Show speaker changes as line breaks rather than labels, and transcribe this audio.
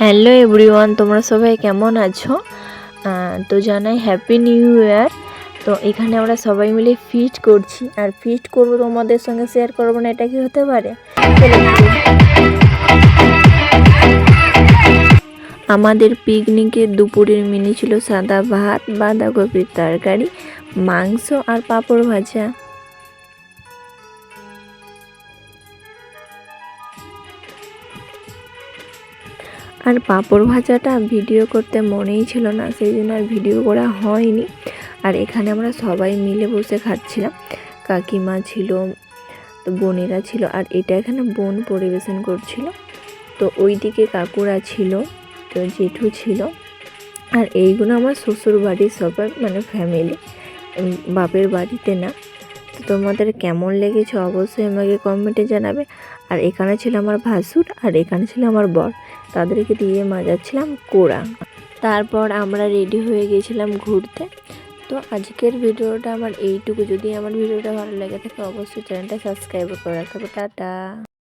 Hello everyone, তোমরা সবাই কেমন আছো? তো জানাই হ্যাপি নিউ ইয়ার। তো এখানে আমরা সবাই মিলে ফিস্ট করছি, আর ফিস্ট করবো তোমাদের সঙ্গে শেয়ার করবো না, এটা কি হতে পারে? আমাদের পিকনিকের দুপুরের মেনু ছিল সাদা ভাত, বাঁধাকপির তরকারি, মাংস আর পাঁপড় ভাজা। আর পাঁপড় ভাজাটা ভিডিও করতে মনেই ছিল না, সেই জন্য আর ভিডিও করা হয়নি। আর এখানে আমরা সবাই মিলে বসে খাচ্ছিলাম, কাকিমা ছিল, তো বোনেরা ছিল, আর এটা এখানে বোন পরিবেশন করছিল। তো ওইদিকে কাকুরা ছিল, তো জেঠু ছিল, আর এইগুলো আমার শ্বশুর বাড়ির সবাই, মানে ফ্যামিলি, বাপের বাড়িতে না। তো তোমাদের কেমন লেগেছে অবশ্যই আমাকে কমেন্টে জানাবে। আর এখানে ছিল আমার ভাসুর, আর এখানে ছিল আমার বর, তাদেরকে দিয়ে মাজাচ্ছিলাম কোড়া। তারপর আমরা রেডি হয়ে গেছিলাম ঘুরতে। তো আজকের ভিডিওটা আমার এইটুকু। যদি আমার ভিডিওটা ভালো লেগে থাকে অবশ্যই চ্যানেলটা সাবস্ক্রাইব করে রাখবে। টাটা।